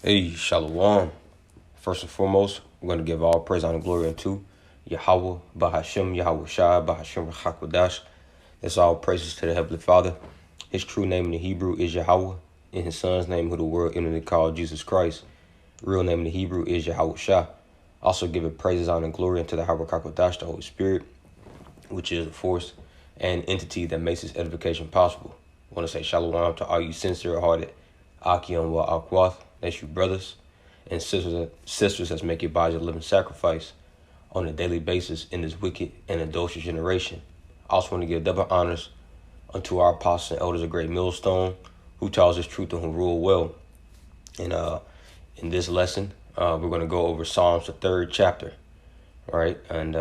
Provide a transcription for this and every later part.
Hey, Shalom. First and foremost, we're going to give all praise, honor, and glory unto Yahweh, Bahashem, Yahweh Shai, Bahashem, Hakwadash. That's all praises to the Heavenly Father. His true name in the Hebrew is Yahweh, and his son's name, who the world eminently called Jesus Christ. Real name in the Hebrew is Yahweh Shai. Also giving praises, honor, and glory unto the Yahweh Hakwadash, the Holy Spirit, which is a force and entity that makes this edification possible. I want to say Shalom to all you sincere-hearted Akim wa Akwath. That's you brothers and sisters that make your bodies a living sacrifice on a daily basis in this wicked and adulterous generation. I also want to give double honors unto our apostles and elders of Great Millstone, who tells us truth and who rule well. And in this lesson, we're going to go over Psalms, the 3rd chapter. All right, and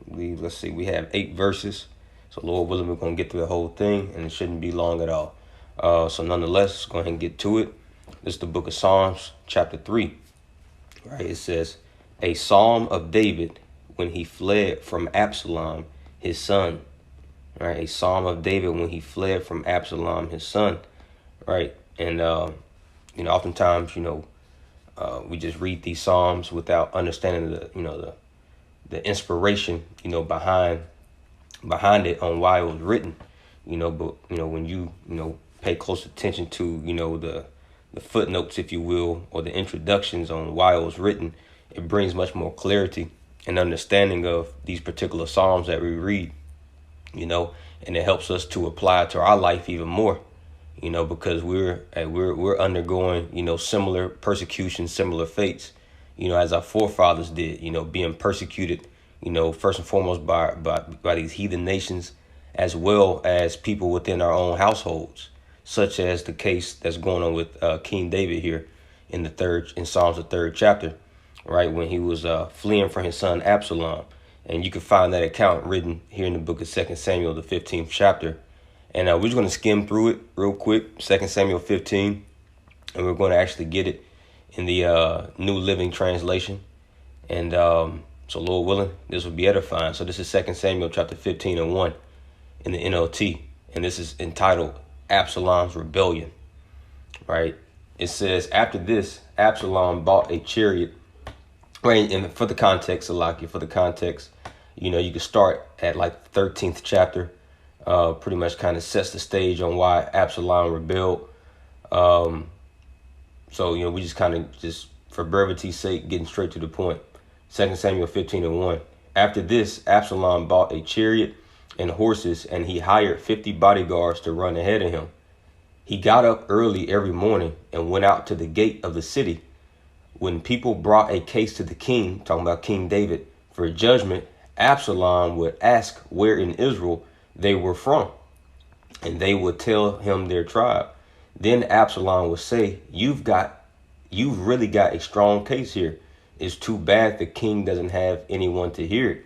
let's see, we have 8 verses. So Lord willing, we're going to get through the whole thing, and it shouldn't be long at all. So nonetheless, let's go ahead and get to it. This is the book of Psalms, chapter 3. Right, it says, a psalm of David when he fled from Absolom, his son. Right, a psalm of David when he fled from Absolom, his son. Right, and oftentimes, we just read these psalms without understanding the inspiration, behind it on why it was written. But when you pay close attention to the footnotes, if you will, or the introductions on why it was written, it brings much more clarity and understanding of these particular psalms that we read, and it helps us to apply it to our life even more, because we're undergoing, similar persecution, similar fates, as our forefathers did, being persecuted, first and foremost by these heathen nations, as well as people within our own households, such as the case that's going on with King David here in Psalms, the 3rd chapter, right, when he was fleeing from his son Absolom. And you can find that account written here in the book of 2 Samuel, the 15th chapter. And we're just going to skim through it real quick, 2 Samuel 15, and we're going to actually get it in the New Living Translation. And so Lord willing, this will be edifying. So this is 2 Samuel chapter 15 and 1 in the NLT, and this is entitled Absalom's Rebellion. Right, it says, after this, Absolom bought a chariot. Right, and for the context, you can start at like the 13th chapter. Pretty much kind of sets the stage on why Absolom rebelled. So we just kind of, just for brevity's sake, getting straight to the point. 2 Samuel 15 and 1. After this, Absolom bought a chariot and horses, and he hired 50 bodyguards to run ahead of him. He got up early every morning and went out to the gate of the city. When people brought a case to the king, talking about King David, for judgment, Absolom would ask where in Israel they were from, and they would tell him their tribe. Then Absolom would say, you've really got a strong case here. It's too bad the king doesn't have anyone to hear it.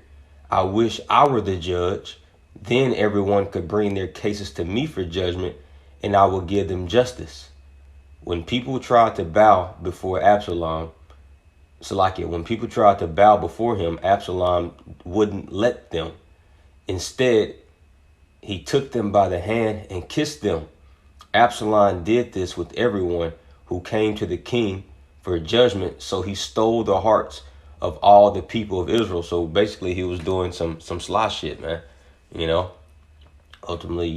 I wish I were the judge. Then everyone could bring their cases to me for judgment, and I will give them justice. When people tried to bow before Absolom, Absolom wouldn't let them. Instead, he took them by the hand and kissed them. Absolom did this with everyone who came to the king for judgment, so he stole the hearts of all the people of Israel. So basically, he was doing some sly shit, man. Ultimately,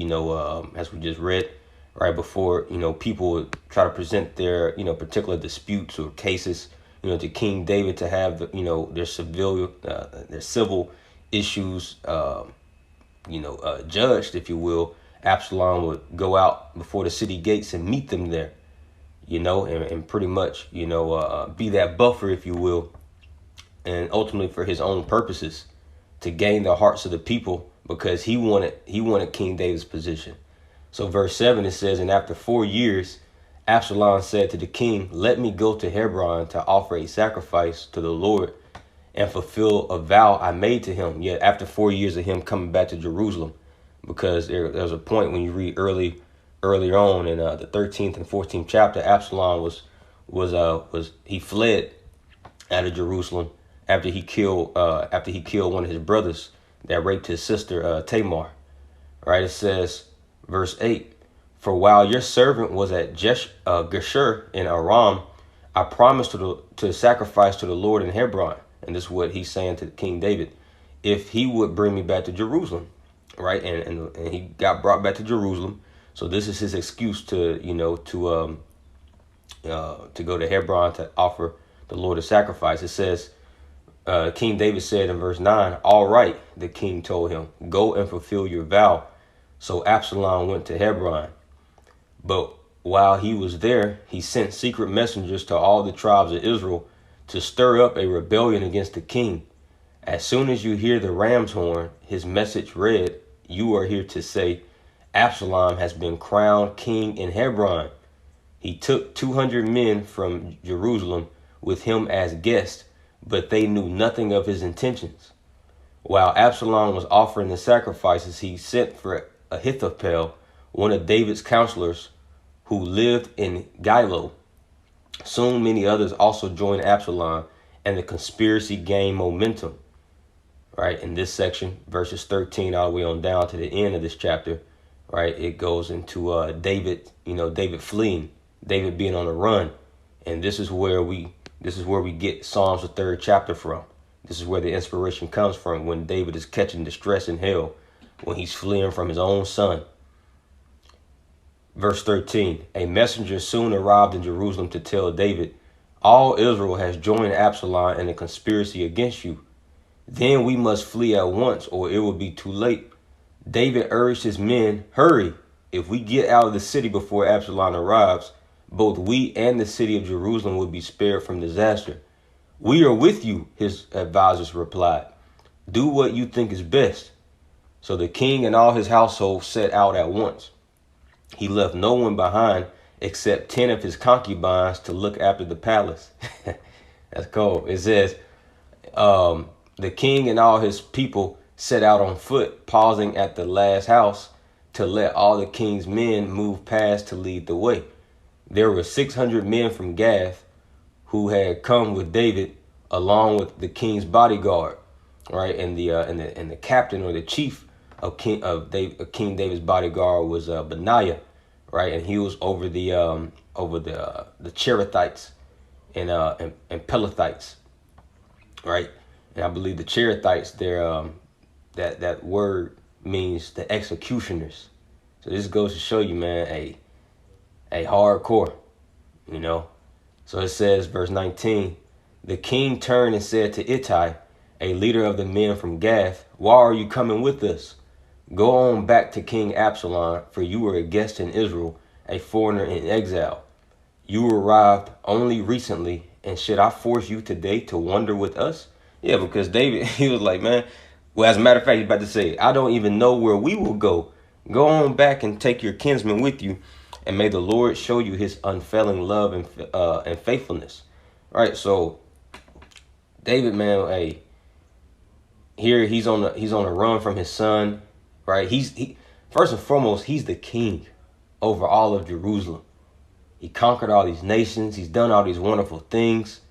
as we just read right before, people would try to present their, particular disputes or cases, to King David to have, their civil issues, judged, if you will. Absolom would go out before the city gates and meet them there, and pretty much, be that buffer, if you will, and ultimately for his own purposes, to gain the hearts of the people, because he wanted King David's position. So verse 7, it says, and after 4 years, Absolom said to the king, let me go to Hebron to offer a sacrifice to the Lord and fulfill a vow I made to him. Yet after 4 years of him coming back to Jerusalem, because there's a point when you read earlier on in the 13th and 14th chapter, Absolom he fled out of Jerusalem after he killed one of his brothers that raped his sister Tamar. Right, it says, verse 8, for while your servant was at Geshur in Aram, I promised to sacrifice to the Lord in Hebron. And this is what he's saying to King David, if he would bring me back to Jerusalem, right? And he got brought back to Jerusalem. So this is his excuse to, to go to Hebron to offer the Lord a sacrifice. It says, King David said in verse 9, all right, the king told him, go and fulfill your vow. So Absolom went to Hebron. But while he was there, he sent secret messengers to all the tribes of Israel to stir up a rebellion against the king. As soon as you hear the ram's horn, his message read, you are here to say, Absolom has been crowned king in Hebron. He took 200 men from Jerusalem with him as guests, but they knew nothing of his intentions. While Absolom was offering the sacrifices, he sent for Ahithophel, one of David's counselors, who lived in Gilo. Soon many others also joined Absolom, and the conspiracy gained momentum. Right, in this section, verses 13 all the way on down to the end of this chapter, right, it goes into David, David fleeing, David being on the run. And this is where we get Psalms, the 3rd chapter from. This is where the inspiration comes from, when David is catching distress in hell, when he's fleeing from his own son. Verse 13, a messenger soon arrived in Jerusalem to tell David, all Israel has joined Absolom in a conspiracy against you. Then we must flee at once, or it will be too late. David urged his men, hurry. If we get out of the city before Absolom arrives, both we and the city of Jerusalem will be spared from disaster. We are with you, his advisors replied. Do what you think is best. So the king and all his household set out at once. He left no one behind except 10 of his concubines to look after the palace. That's cool. It says, the king and all his people set out on foot, pausing at the last house to let all the king's men move past to lead the way. There were 600 men from Gath who had come with David, along with the king's bodyguard, right? And the captain or the chief of King David's bodyguard was Benaiah, right? And he was over the Cherethites and Pelethites, right? And I believe the Cherethites, that word means the executioners. So this goes to show you, man, a hardcore, So it says, verse 19, the king turned and said to Ittai, a leader of the men from Gath, why are you coming with us? Go on back to King Absolom, for you were a guest in Israel, a foreigner in exile. You arrived only recently, and should I force you today to wander with us? Yeah, because David, he was like, man, well, as a matter of fact, he's about to say, I don't even know where we will go. Go on back and take your kinsmen with you, and may the Lord show you his unfailing love and faithfulness. All right, so David, man, hey, here he's on a run from his son, right? He first and foremost, he's the king over all of Jerusalem. He conquered all these nations. He's done all these wonderful things,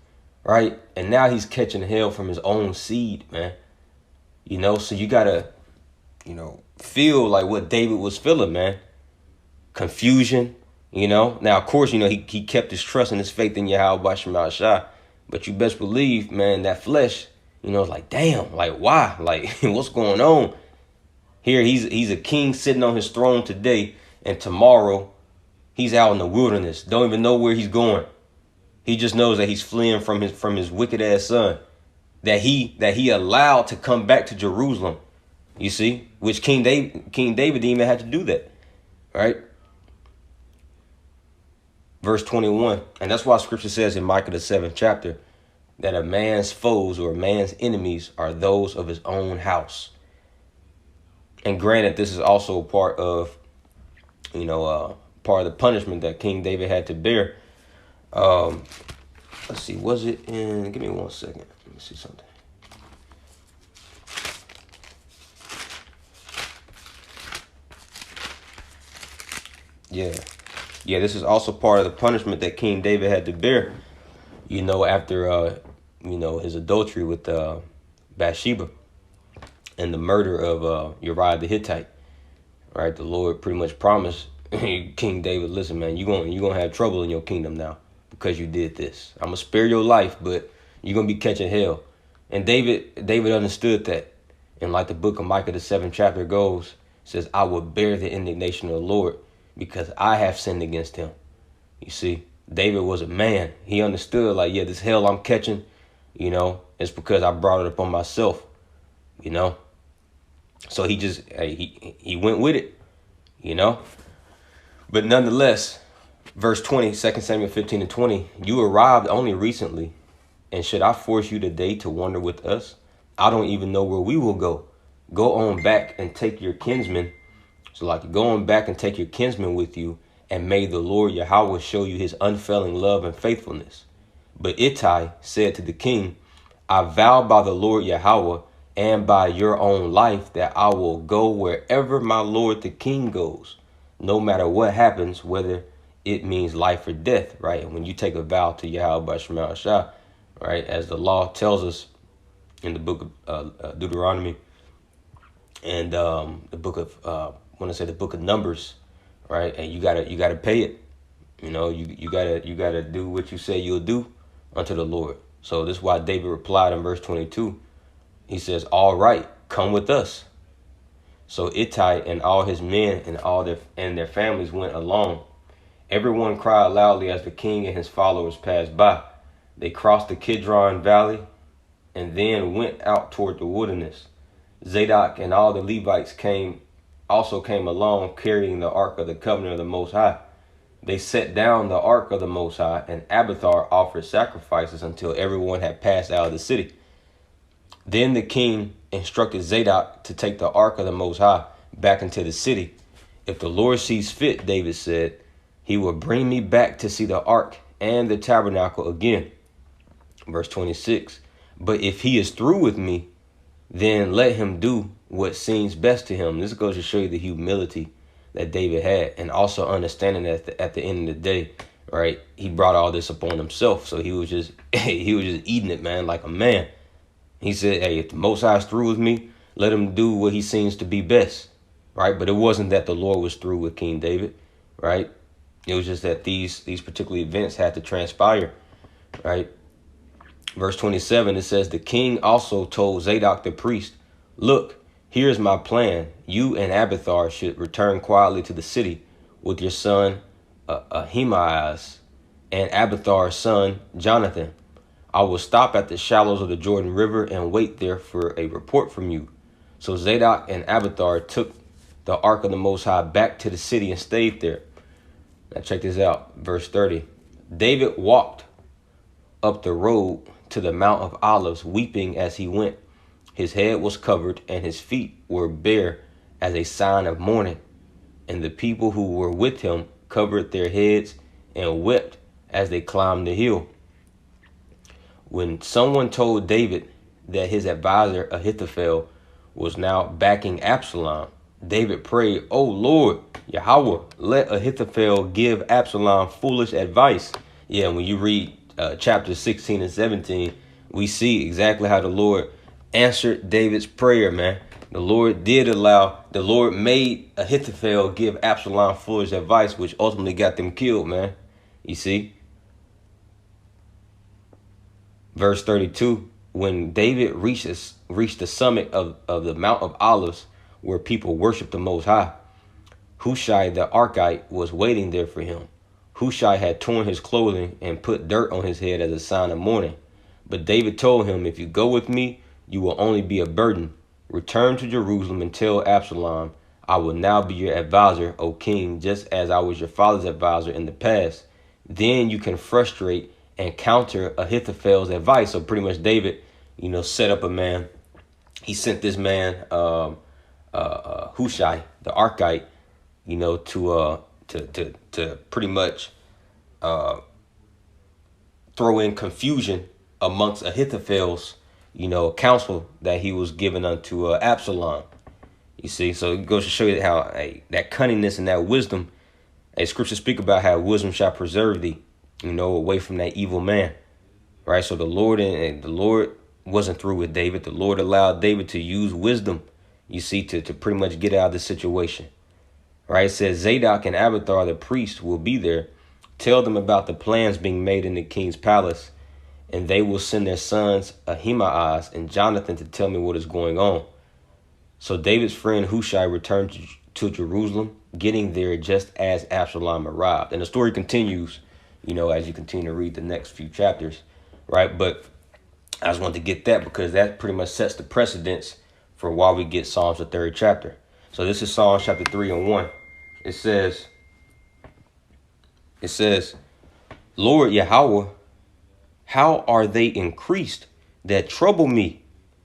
right? And now he's catching hell from his own seed, man. So you gotta, feel like what David was feeling, man. Confusion, Now, of course, he kept his trust and his faith in Yahweh Shema Shah. But you best believe, man, that flesh, it's like, damn, like, why? Like, what's going on? Here, he's a king sitting on his throne today, and tomorrow he's out in the wilderness. Don't even know where he's going. He just knows that he's fleeing from his wicked ass son, that he allowed to come back to Jerusalem. You see, which King David didn't even have to do that, right? Verse 21, and that's why Scripture says in Micah the 7th chapter that a man's foes or a man's enemies are those of his own house. And granted, this is also part of, part of the punishment that King David had to bear. Let's see, was it in? Give me 1 second. Let me see something. Yeah, this is also part of the punishment that King David had to bear, after, his adultery with Bathsheba and the murder of Uriah the Hittite, right? The Lord pretty much promised King David, listen, man, you're gonna have trouble in your kingdom now. because you did this. I'm going to spare your life, but you're going to be catching hell. And David understood that. And like the book of Micah, the 7th chapter goes, says, I will bear the indignation of the Lord because I have sinned against him. You see, David was a man. He understood, like, yeah, this hell I'm catching, it's because I brought it upon myself, So he just, he went with it, But nonetheless, verse 20, 2 Samuel 15-20, you arrived only recently, and should I force you today to wander with us? I don't even know where we will go. Go on back and take your kinsmen. So like go on back and take your kinsmen with you, and may the Lord Yahweh show you his unfailing love and faithfulness. But Ittai said to the king, I vow by the Lord Yahweh and by your own life that I will go wherever my lord the king goes, no matter what happens, whether it means life or death, right? And when you take a vow to Yahweh by Shema Shah, right, as the law tells us in the book of Deuteronomy and the book of the book of Numbers, right? And you gotta pay it. You gotta do what you say you'll do unto the Lord. So this is why David replied in verse 22. He says, all right, come with us. So Ittai and all his men and their families went along. Everyone cried loudly as the king and his followers passed by. They crossed the Kidron Valley and then went out toward the wilderness. Zadok and all the Levites also came along, carrying the ark of the covenant of the Most High. They set down the ark of the Most High, and Abiathar offered sacrifices until everyone had passed out of the city. Then the king instructed Zadok to take the ark of the Most High back into the city. If the Lord sees fit, David said, he will bring me back to see the ark and the tabernacle again. Verse 26. But if he is through with me, then let him do what seems best to him. This goes to show you the humility that David had, and also understanding that at the end of the day, right, he brought all this upon himself. So he was just eating it, man, like a man. He said, hey, if the Most High is through with me, let him do what he seems to be best, right? But it wasn't that the Lord was through with King David, right? It was just that these particular events had to transpire, right? Verse 27, it says, the king also told Zadok the priest, look, here's my plan. You and Abiathar should return quietly to the city with your son Ahimaaz and Abiathar's son Jonathan. I will stop at the shallows of the Jordan River and wait there for a report from you. So Zadok and Abiathar took the ark of the Most High back to the city and stayed there. Now check this out, verse 30. David walked up the road to the Mount of Olives, weeping as he went. His head was covered and his feet were bare as a sign of mourning. And the people who were with him covered their heads and wept as they climbed the hill. When someone told David that his advisor Ahithophel was now backing Absolom, David prayed, "Oh Lord, Yahweh, let Ahithophel give Absolom foolish advice." Yeah, when you read chapters 16 and 17, we see exactly how the Lord answered David's prayer, man. The Lord made Ahithophel give Absolom foolish advice, which ultimately got them killed, man. You see? Verse 32, when David reached the summit of the Mount of Olives, where people worship the Most High, Hushai the Archite was waiting there for him. Hushai had torn his clothing and put dirt on his head as a sign of mourning. But David told him, "If you go with me, you will only be a burden. Return to Jerusalem and tell Absolom, I will now be your advisor, O king, just as I was your father's advisor in the past. Then you can frustrate and counter Ahithophel's advice." So pretty much David, set up a man. He sent this man, Hushai, the Archite, to pretty much throw in confusion amongst Ahithophel's, counsel that he was given unto Absolom. You see, so it goes to show you how that cunningness and that wisdom, scriptures speak about how wisdom shall preserve thee, away from that evil man, right? So the Lord wasn't through with David. The Lord allowed David to use wisdom, you see, to pretty much get out of the situation, right? It says Zadok and Abiathar the priest will be there Tell them about the plans being made in the king's palace, and they will send their sons Ahimaaz and Jonathan to tell me what is going on. So David's friend Hushai returned to Jerusalem, getting there just as Absolom arrived. And the story continues, as you continue to read the next few chapters, right? But I just wanted to get that because that pretty much sets the precedence for why we get Psalms, the 3rd chapter. So this is Psalms chapter 3 and 1. It says, Lord Yahweh, how are they increased that trouble me?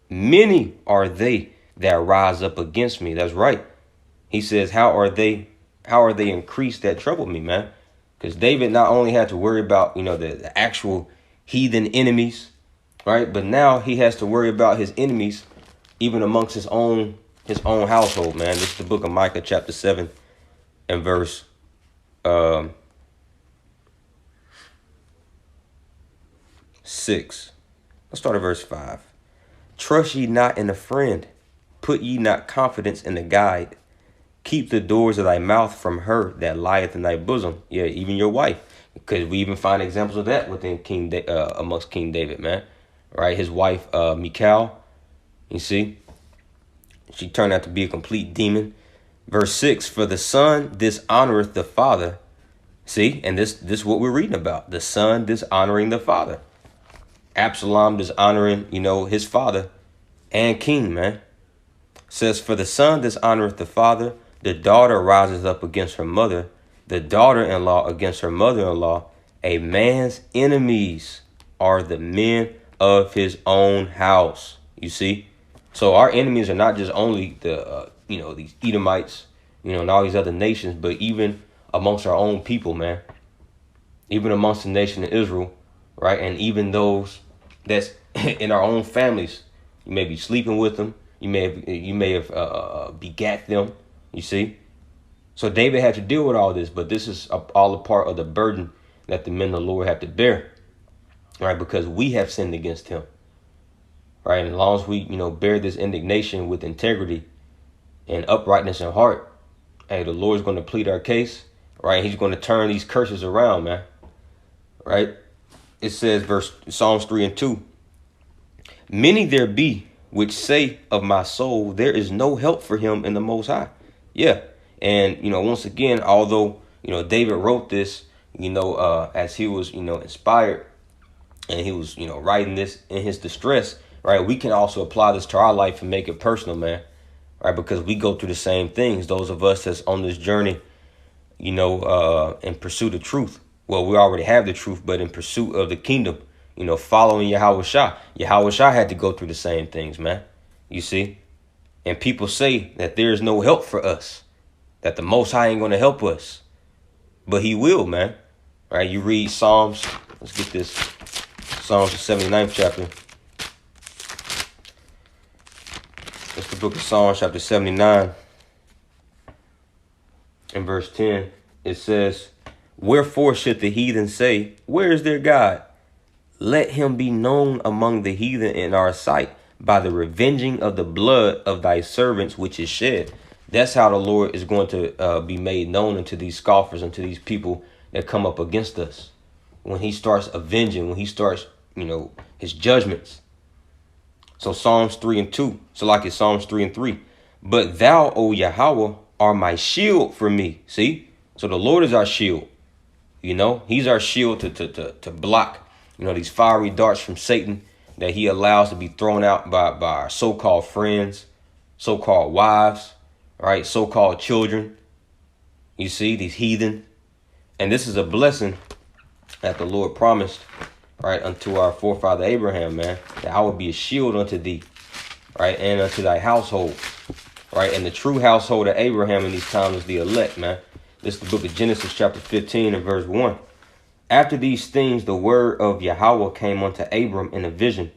Many are they that rise up against me. That's right. He says, how are they increased that trouble me, man? Because David not only had to worry about, the actual heathen enemies, right? But now he has to worry about his enemies, even amongst his own household, man. This is the book of Micah, chapter 7 and verse 6. Let's start at verse 5. Trust ye not in a friend, put ye not confidence in a guide. Keep the doors of thy mouth from her that lieth in thy bosom. Yeah, even your wife. Because we even find examples of that within amongst King David, man. Right? His wife, Michal, you see, she turned out to be a complete demon. Verse 6, for the son dishonoreth the father. See, and this is what we're reading about. The son dishonoring the father. Absolom dishonoring, his father and king, man. Says, for the son dishonoreth the father, the daughter rises up against her mother, the daughter-in-law against her mother-in-law. A man's enemies are the men of his own house. You see? So our enemies are not just only the, these Edomites, and all these other nations, but even amongst our own people, man. Even amongst the nation of Israel, right? And even those that's in our own families. You may be sleeping with them. You may have begat them. You see? So David had to deal with all this, but this is all a part of the burden that the men of the Lord have to bear, right? Because we have sinned against him, right? And as long as we, bear this indignation with integrity and uprightness in heart, hey, the Lord's going to plead our case, right? He's going to turn these curses around, man, right? It says, Psalms 3 and 2, many there be which say of my soul, there is no help for him in the Most High. Yeah. And, once again, although, David wrote this, as he was, inspired and he was, writing this in his distress, right? We can also apply this to our life and make it personal, man, right? Because we go through the same things. Those of us that's on this journey, in pursuit of truth. Well, we already have the truth, but in pursuit of the kingdom, following Yahweh Shah. Yahweh Shah had to go through the same things, man. You see? And people say that there is no help for us, that the Most High ain't going to help us. But he will, man. Right? You read Psalms. Let's get this. Psalms, the 79th chapter. That's the book of Psalms, chapter 79. In verse 10, it says, wherefore should the heathen say, where is their God? Let him be known among the heathen in our sight by the revenging of the blood of thy servants which is shed. That's how the Lord is going to be made known unto these scoffers, unto these people that come up against us. When he starts avenging, when he starts, his judgments. So Psalms 3 and 2. So like it's Psalms 3 and 3. But thou, O Yahweh, are my shield for me. See? So the Lord is our shield. He's our shield to block, these fiery darts from Satan that he allows to be thrown out by our so-called friends, so-called wives, right? So-called children. You see, these heathen. And this is a blessing that the Lord promised, right, unto our forefather Abraham, man, that I will be a shield unto thee, right, and unto thy household, right? And the true household of Abraham in these times is the elect, man. This is the book of Genesis, chapter 15 and verse 1. After these things, the word of Yahweh came unto Abram in a vision,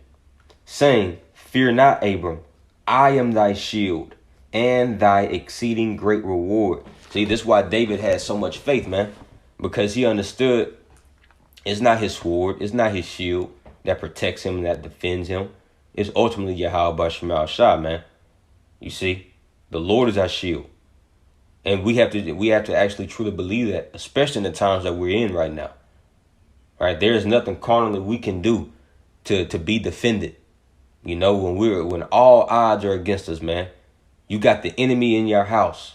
saying, fear not, Abram, I am thy shield and thy exceeding great reward. See, this is why David had so much faith, man, because he understood it's not his sword, it's not his shield that protects him, that defends him. It's ultimately Yahweh Shah, man. You see, the Lord is our shield. And we have to actually truly believe that, especially in the times that we're in right now. Right? There is nothing carnally we can do to be defended. You know, when all odds are against us, man. You got the enemy in your house.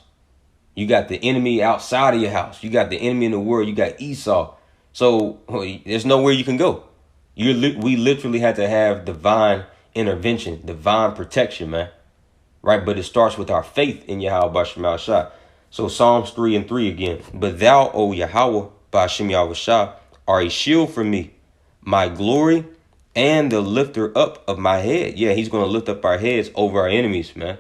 You got the enemy outside of your house. You got the enemy in the world. You got Esau. So there's nowhere you can go. We literally had to have divine intervention, divine protection, man. Right? But it starts with our faith in Yahweh B'Shem Shah. So Psalms 3:3 again. But thou, O Yahweh B'Shem Yahushua, are a shield for me, my glory, and the lifter up of my head. Yeah, he's going to lift up our heads over our enemies, man.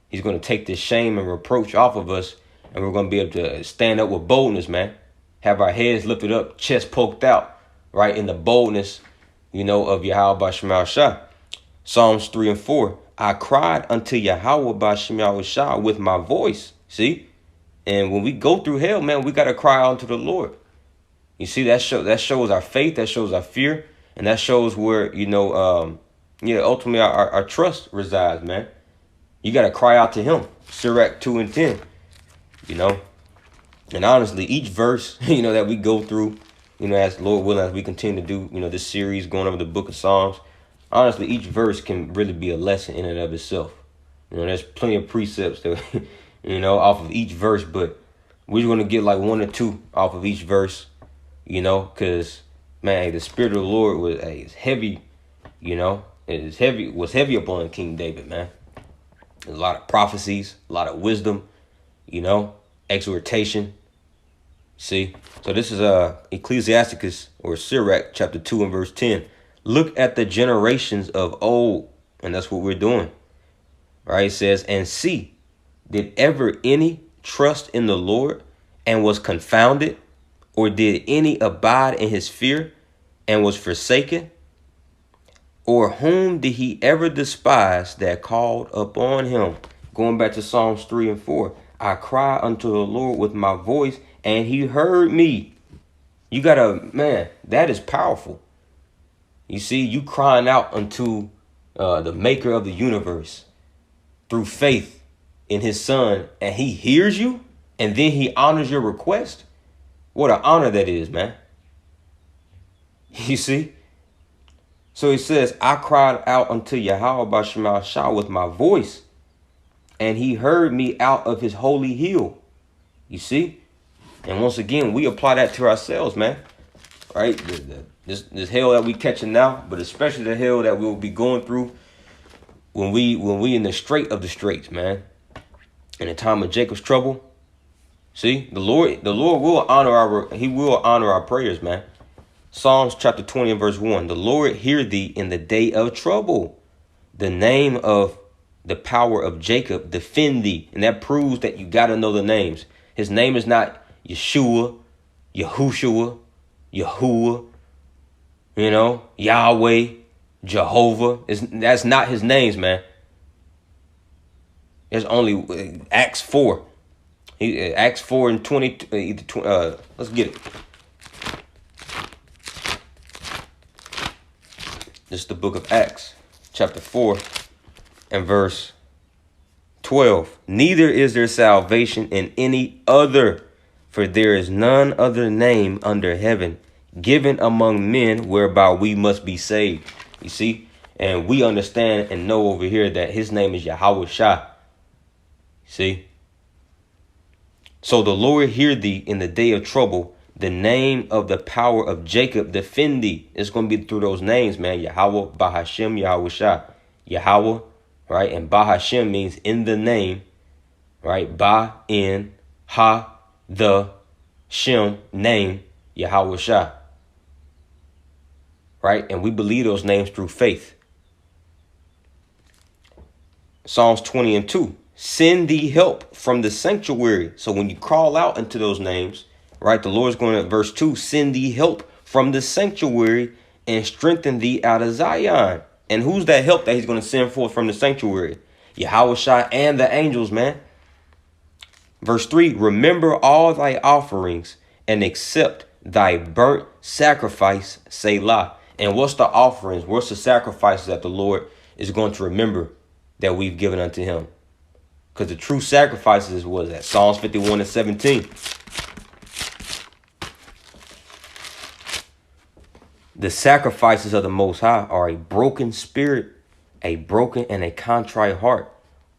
He's going to take this shame and reproach off of us, and we're going to be able to stand up with boldness, man. Have our heads lifted up, chest poked out, right, in the boldness, you know, of Yahweh B'Shem Shah. Psalms 3:4. I cried unto Yahweh B'Shem Yahushua with my voice. See? And when we go through hell, man, we got to cry out to the Lord. You see, that shows our faith, that shows our fear, and that shows where, you know, ultimately our trust resides, man. You got to cry out to him. Sirach 2:10, you know. And honestly, each verse, you know, that we go through, you know, as Lord willing, as we continue to do, you know, this series going over the book of Psalms, honestly, each verse can really be a lesson in and of itself. You know, there's plenty of precepts that, you know, off of each verse, but we're going to get like 1 or 2 off of each verse, you know, because, man, the Spirit of the Lord was heavy, you know, was heavy upon King David, man. There's a lot of prophecies, a lot of wisdom, you know, exhortation. See, so this is Ecclesiasticus or Sirach chapter 2 and verse 10. Look at the generations of old, and that's what we're doing. Right? It says, and see, did ever any trust in the Lord and was confounded, or did any abide in his fear and was forsaken? Or whom did he ever despise that called upon him? Going back to Psalms 3 and 4. I cry unto the Lord with my voice, and he heard me. You gotta, man, that is powerful. You see, you crying out unto the maker of the universe through faith in his son, and he hears you, and then he honors your request. What an honor that is, man. You see? So he says, I cried out unto Yahweh B'Shem Shah with my voice, and he heard me out of his holy hill. You see? And once again, we apply that to ourselves, man. Right? This hell that we catching now, but especially the hell that we'll be going through when we in the strait of the straits, man. In the time of Jacob's trouble. See, the Lord will honor our prayers, man. Psalms chapter 20 and verse 1. The Lord hear thee in the day of trouble. The name of the power of Jacob defend thee. And that proves that you got to know the names. His name is not Yeshua, Yahushua, Yahuwah, you know, Yahweh, Jehovah. That's not his names, man. There's only Acts 4. Acts 4 and 20. Let's get it. This is the book of Acts, chapter 4 and verse 12. Neither is there salvation in any other, for there is none other name under heaven given among men whereby we must be saved. You see? And we understand and know over here that his name is Yahweh Shah. See? So the Lord hear thee in the day of trouble. The name of the power of Jacob defend thee. It's going to be through those names, man. Yahweh, Bahashem, Yahweh Shah. Yahweh, right? And Bahashem means in the name, right? Ba, in, ha, the, Shem, name, Yahweh Shah. Right? And we believe those names through faith. Psalms 20 and 2. Send thee help from the sanctuary. So when you crawl out into those names, right, the Lord's going to, verse 2, send thee help from the sanctuary and strengthen thee out of Zion. And who's that help that he's going to send forth from the sanctuary? Yahweh Shai and the angels, man. Verse 3, remember all thy offerings and accept thy burnt sacrifice, Selah. And what's the offerings? What's the sacrifices that the Lord is going to remember that we've given unto him? Because the true sacrifices was that Psalms 51:17. The sacrifices of the Most High are a broken spirit, a broken and a contrite heart.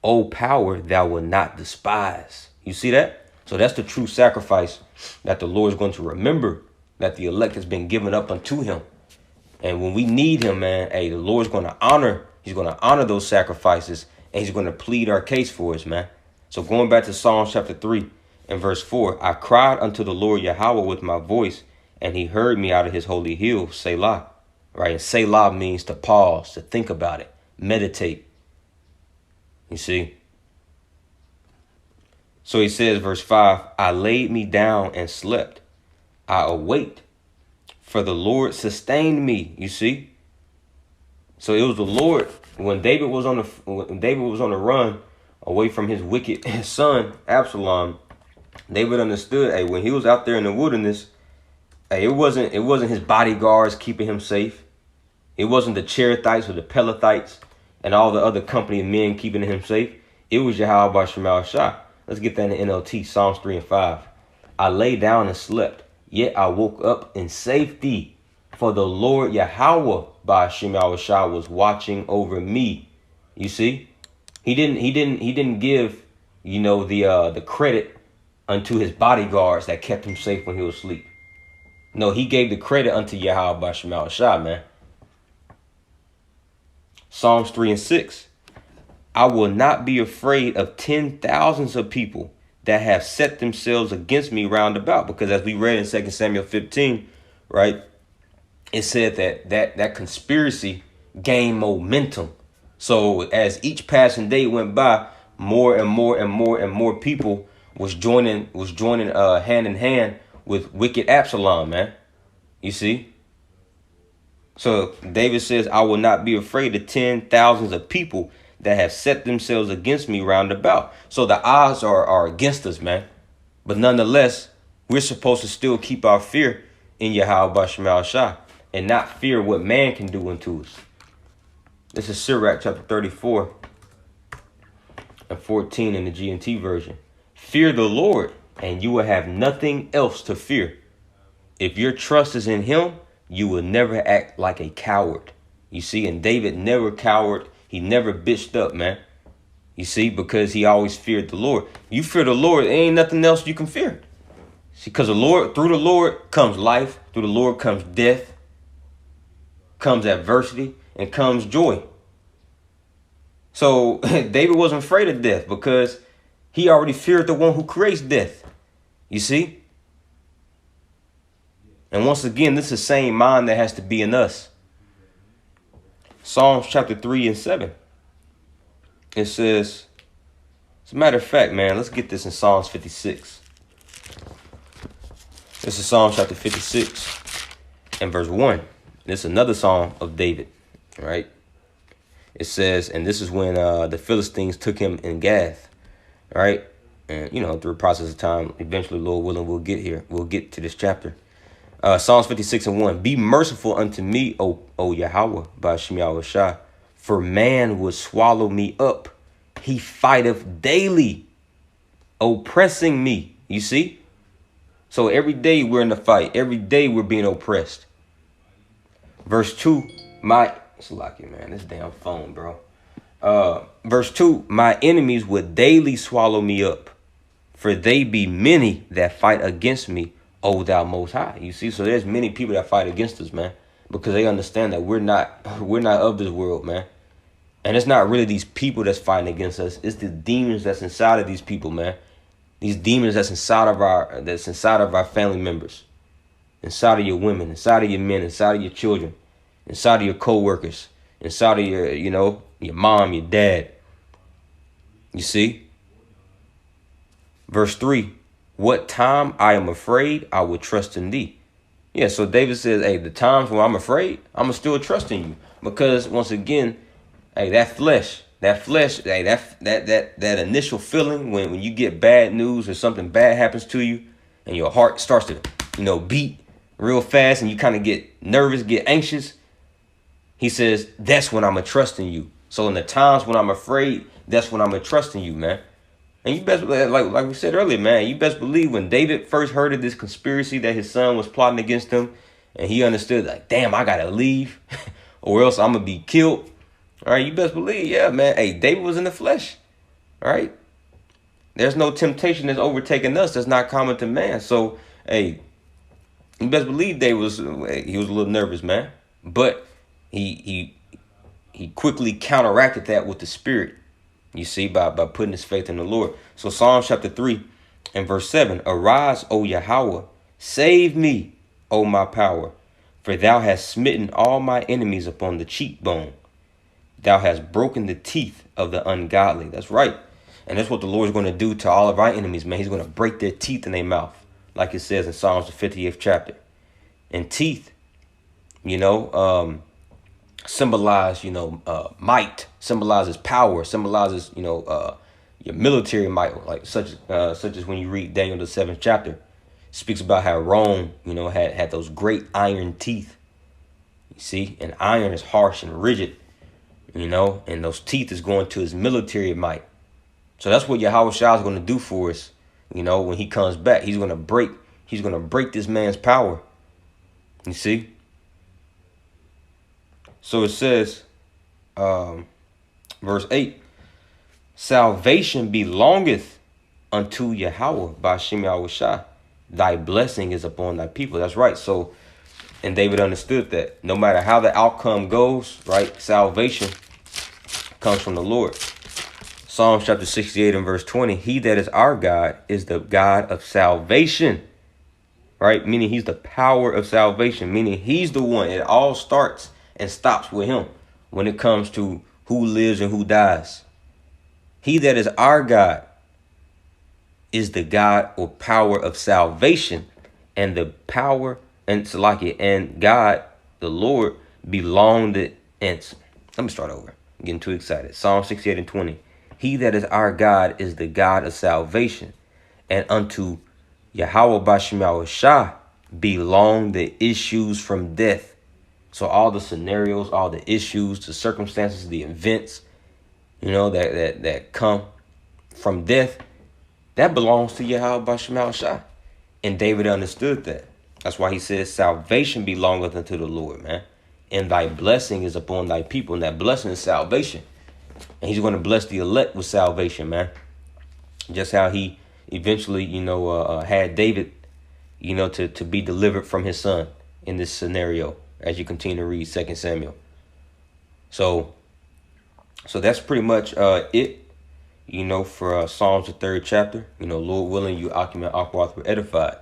O power thou wilt not despise. You see that? So that's the true sacrifice that the Lord is going to remember, that the elect has been given up unto him. And when we need him, man, hey, the Lord's going to honor. He's going to honor those sacrifices, and he's going to plead our case for us, man. So going back to Psalms chapter 3 and verse 4, I cried unto the Lord Yahweh with my voice, and he heard me out of his holy hill, Selah. Right? And Selah means to pause, to think about it, meditate. You see? So he says, verse 5, I laid me down and slept. I awaked, for the Lord sustained me. You see? So it was the Lord when David was on the run away from his wicked son Absolom. David understood, hey, when he was out there in the wilderness, hey, it wasn't his bodyguards keeping him safe. It wasn't the Cherethites or the Pelethites and all the other company of men keeping him safe. It was Yahweh by Shemal Shah. Let's get that in the NLT, Psalms 3 and 5. I lay down and slept, yet I woke up in safety. For the Lord Yahweh by Shemal Shah was watching over me. You see? He didn't give, the credit unto his bodyguards that kept him safe when he was asleep. No, he gave the credit unto Yahweh by Shemal Shah, man. Psalms 3 and 6. I will not be afraid of 10,000s of people that have set themselves against me round about. Because as we read in 2 Samuel 15, right, it said that conspiracy gained momentum. So as each passing day went by, more and more and more and more people was joining hand in hand with wicked Absolom, man. You see? So David says, I will not be afraid of 10,000s of people that have set themselves against me round about. So the odds are against us, man. But nonetheless, we're supposed to still keep our fear in Yahweh by Shemal Shah and not fear what man can do unto us. This is Sirach chapter 34 and 14 in the G&T version. Fear the Lord, and you will have nothing else to fear. If your trust is in him, you will never act like a coward. You see, and David never cowered. He never bitched up, man. You see, because he always feared the Lord. You fear the Lord, there ain't nothing else you can fear. See, because through the Lord comes life. Through the Lord comes death, comes adversity, and comes joy. So David wasn't afraid of death because he already feared the one who creates death. You see? And once again, this is the same mind that has to be in us. Psalms chapter 3 and 7. It says, as a matter of fact, man, let's get this in Psalms 56. This is Psalms chapter 56 and verse 1. This is another song of David, right? It says, and this is when the Philistines took him in Gath, right? And, through a process of time, eventually, Lord willing, we'll get here. We'll get to this chapter. Psalms 56 and 1. Be merciful unto me, O Yahweh, by Shemal Shah, for man would swallow me up. He fighteth daily, oppressing me. You see? So every day we're in the fight. Every day we're being oppressed. Verse 2, it's lucky, man, this damn phone, bro. Verse 2, my enemies would daily swallow me up, for they be many that fight against me, O thou most high. You see, so there's many people that fight against us, man, because they understand that we're not of this world, man. And it's not really these people that's fighting against us. It's the demons that's inside of these people, man. These demons that's inside of our family members, inside of your women, inside of your men, inside of your children, inside of your co-workers, inside of your, your mom, your dad. You see? Verse 3, what time I am afraid, I will trust in thee. Yeah, so David says, hey, the times when I'm afraid, I'm going to still trust in you. Because once again, hey, that flesh, hey, that initial feeling when you get bad news or something bad happens to you and your heart starts to, beat real fast and you kind of get nervous, get anxious. He says, that's when I'm going to trust in you. So in the times when I'm afraid, that's when I'm going to trust in you, man. And you best, like we said earlier, man, you best believe when David first heard of this conspiracy that his son was plotting against him, and he understood, like, damn, I gotta leave, or else I'm gonna be killed. All right, you best believe, yeah, man. Hey, David was in the flesh. All right, there's no temptation that's overtaken us that's not common to man. So, hey, you best believe he was a little nervous, man. But he quickly counteracted that with the spirit. You see, by putting his faith in the Lord. So Psalm chapter 3 and verse 7. Arise, O Yahweh, save me, O my power, for thou hast smitten all my enemies upon the cheekbone. Thou hast broken the teeth of the ungodly. That's right. And that's what the Lord is going to do to all of our enemies, man. He's going to break their teeth in their mouth, like it says in Psalms the 50th chapter. And teeth, symbolize, might, symbolizes power, symbolizes, your military might, like such as when you read Daniel the 7th chapter, speaks about how Rome, had those great iron teeth. You see, and iron is harsh and rigid, and those teeth is going to his military might. So that's what Yahweh Shah is going to do for us. When he comes back, he's going to break this man's power. You see? So it says, verse 8, salvation belongeth unto Yahweh by Shem Yahweh Shah. Thy blessing is upon thy people. That's right. So, and David understood that no matter how the outcome goes, right, salvation comes from the Lord. Psalms chapter 68 and verse 20, he that is our God is the God of salvation. Right? Meaning he's the power of salvation, meaning he's the one. It all starts and stops with him when it comes to who lives and who dies. He that is our God is the God or power of salvation, and the power and Salaki and God, the Lord, belong to answer. Let me start over. I'm getting too excited. Psalm 68 and 20. He that is our God is the God of salvation, and unto Yahweh Bashem Yahweh Shah belong the issues from death. So all the scenarios, all the issues, the circumstances, the events, that come from death, that belongs to Yahweh Bashem Yahweh Shah. And David understood that. That's why he says salvation belongeth unto the Lord, man. And thy blessing is upon thy people. And that blessing is salvation. And he's going to bless the elect with salvation, man. Just how he eventually, had David, to be delivered from his son in this scenario, as you continue to read 2 Samuel. So that's pretty much it, for Psalms the 3rd chapter. Lord willing, you occupant Akwath were edified.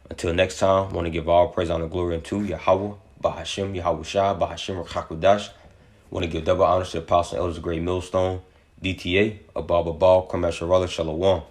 Until next time, I want to give all praise, honor, glory unto Yahweh, Bahashem, Yahweh Shah, Bahashem, Hakudash. I want to give double honors to the Apostle Elders of Great Millstone, DTA, Ababa Ball, Kramasharala, Shalom.